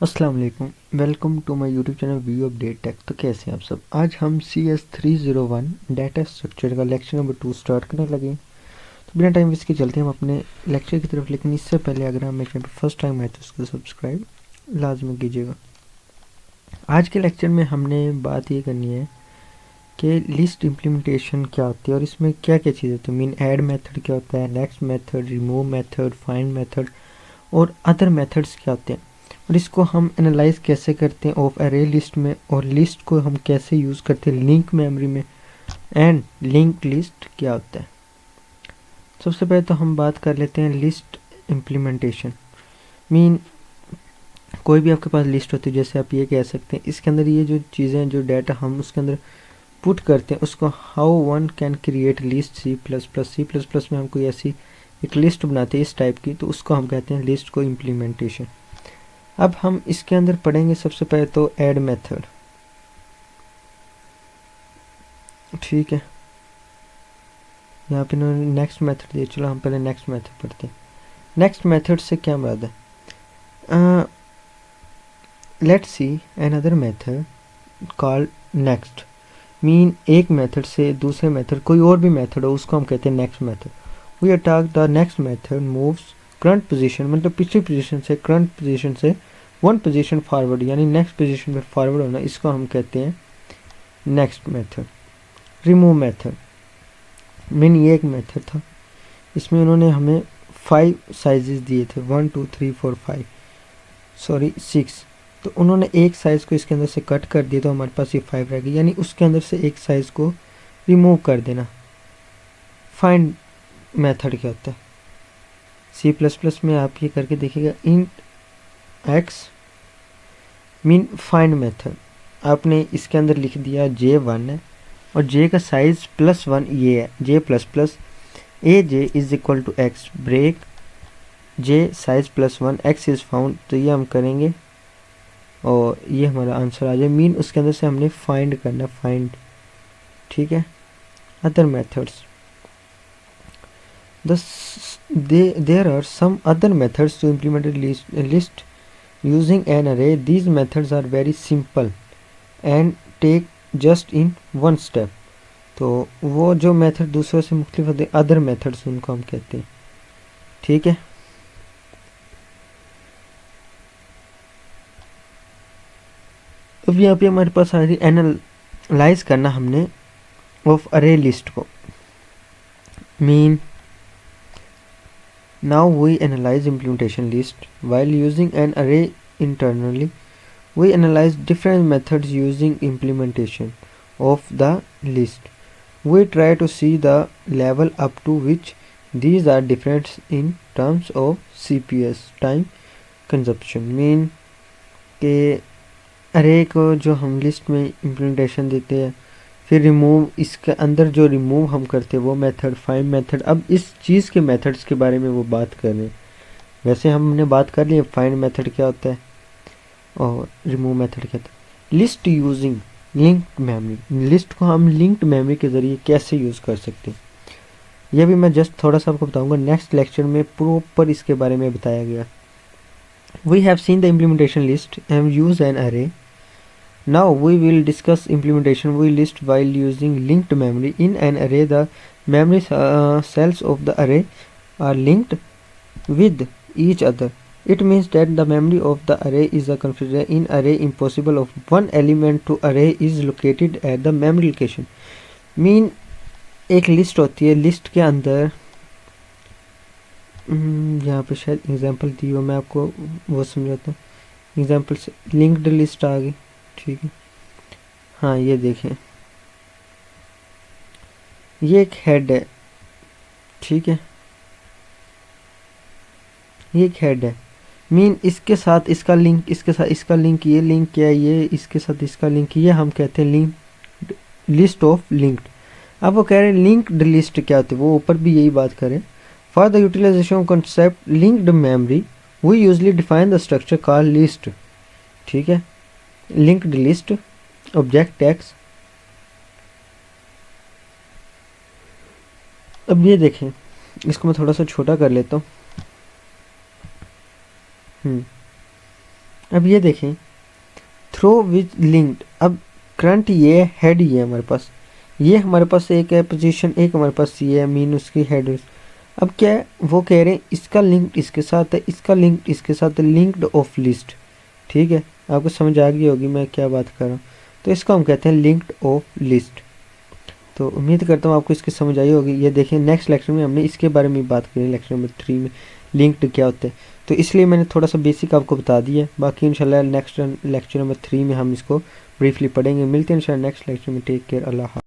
अस्सलाम वालेकुम, welcome to my YouTube channel view update tech. तो कैसे हैं आप सब। आज हम CS301 डाटा स्ट्रक्चर का लेक्चर नंबर 2 स्टार्ट करने लगे हैं। तो बिना टाइम वेस्ट के चलते हैं हम अपने लेक्चर की तरफ, लेकिन इससे पहले अगर हम मेरे चैनल पर फर्स्ट टाइम आए तो उसको सब्सक्राइब लाजमी कीजिएगा। आज के लेक्चर में हमने बात ये करनी है कि लिस्ट इम्प्लीमेंटेशन क्या होती है और इसमें क्या क्या चीज़ें होती है। मीन ऐड मेथड क्या होता है, next method, remove method, find method और अदर मेथड्स क्या होते हैं, और इसको हम एनालाइज कैसे करते हैं ऑफ अरे लिस्ट में, और लिस्ट को हम कैसे यूज़ करते हैं लिंक मेमोरी में, एंड लिंक लिस्ट क्या होता है। सबसे पहले तो हम बात कर लेते हैं लिस्ट इम्प्लीमेंटेशन। मीन कोई भी आपके पास लिस्ट होती है, जैसे आप ये कह सकते हैं इसके अंदर ये जो चीज़ें, जो डाटा हम उसके अंदर पुट करते हैं, उसको how one can create list C plus plus में हम कोई ऐसी एक लिस्ट बनाते हैं इस टाइप की, तो उसको हम कहते हैं लिस्ट को इम्प्लीमेंटेशन। अब हम इसके अंदर पढ़ेंगे सबसे पहले तो ऐड मेथड। ठीक है, यहाँ पे इन्होंने नेक्स्ट मेथड दिया, चलो हम पहले नेक्स्ट मेथड पढ़ते हैं। नेक्स्ट मेथड से क्या मुराद है। Let's see another method called next. Mean एक मेथड से दूसरे मेथड, कोई और भी मेथड हो, उसको हम कहते हैं next method. We attack the next method moves current position, मतलब पिछली पोजीशन से, करंट पोजीशन से वन पोजीशन फॉरवर्ड, यानी नेक्स्ट पोजीशन में फॉरवर्ड होना, इसको हम कहते हैं next method. Remove method, mean ये एक मेथड था, इसमें उन्होंने हमें 5 साइजेस दिए थे, 1 2 3 4 5, सॉरी 6। तो उन्होंने एक साइज़ को इसके अंदर से कट कर दिया, तो हमारे पास ये 5 रह गई, यानी उसके अंदर से एक साइज़ को रिमूव कर देना। फाइंड मेथड क्या होता है, C++ में आप ये करके देखिएगा, int x mean find method. आपने इसके अंदर लिख दिया J1 है और J का साइज +1 ये है, J++ AJ is equal to X, break J size +1 X is found. तो ये हम करेंगे और ये हमारा आंसर आ जाए। मीन उसके अंदर से हमने फाइंड करना, फाइंड। ठीक है, other methods, there are some other methods to implement a list using an array. These methods are very simple and take just in one step. तो वो जो मेथड दूसरों से मुख्तलिफ होते हैं, अदर मेथड्स उनको हम कहते हैं। ठीक है, अब यहाँ पे हमारे पास आ रही एनालाइज करना हमने ऑफ अरे लिस्ट को। Mean now we analyze implementation list while using an array internally. We analyze different methods using implementation of the list. We try to see the level up to which these are different in terms of CPS time consumption. Mean के अरे को जो हम list में implementation देते हैं, फिर remove, इसके अंदर जो रिमूव हम करते हैं वो मेथड, फाइंड मेथड। अब इस चीज़ के मेथड्स के बारे में वो बात कर रहे हैं। वैसे हमने बात कर ली फाइंड मेथड क्या होता है और रिमूव मेथड क्या होता है। List using linked memory, list को हम लिंक्ड मेमोरी के ज़रिए कैसे यूज़ कर सकते हैं, यह भी मैं जस्ट थोड़ा सा आपको बताऊंगा। नेक्स्ट लेक्चर में प्रॉपर इसके बारे में बताया गया। We have seen the implementation list and use an array. Now we will discuss implementation. We list while using linked memory. In an array, the memory cells of the array are linked with each other. It means that the memory of the array is a configuration in array impossible of one element to array is located at the memory location. Mean एक list होती है, list के अंदर यहाँ पे शायद example दी हो, मैं आपको वो समझाता हूँ। एग्जांपल से लिंक्ड लिस्ट आ गई, ठीक है। हाँ ये देखें, ये एक हेड है, ठीक है, ये एक हेड है। मीन इसके साथ इसका लिंक, इसके साथ इसका लिंक, ये लिंक क्या है, ये इसके साथ इसका लिंक, ये हम कहते हैं लिंक लिस्ट ऑफ लिंक्ड। अब वो कह रहे हैं लिंक्ड लिस्ट क्या होती है, वो ऊपर भी यही बात करें। For the utilization concept linked memory we usually define the structure called list. ठीक है, लिंक्ड लिस्ट ऑब्जेक्ट टैग्स। अब ये देखें, इसको मैं थोड़ा सा छोटा कर लेता हूँ। अब ये देखें, थ्रो विच लिंक्ड, अब करंट ये है, हेड ये है हमारे पास, ये हमारे पास एक है पोजीशन, एक हमारे पास ये है मीन उसकी हेड। अब क्या है, वो कह रहे हैं इसका लिंक इसके साथ है, इसका लिंक इसके साथ है, लिंक्ड ऑफ लिस्ट। ठीक है, आपको समझ आ गई होगी मैं क्या बात कर रहा हूँ। तो इसको हम कहते हैं लिंक्ड ऑफ लिस्ट। तो उम्मीद करता हूँ आपको इसकी समझ आई होगी। ये देखें नेक्स्ट लेक्चर में हमने इसके बारे में बात करी, लेक्चर नंबर 3 में लिंक्ड क्या होते हैं। तो इसलिए मैंने थोड़ा सा बेसिक आपको बता दिया है, बाकी इंशाल्लाह नेक्स्ट लेक्चर नंबर 3 में हम इसको ब्रीफली पढ़ेंगे। मिलते हैं इंशाल्लाह नेक्स्ट लेक्चर में। टेक केयर, अल्लाह।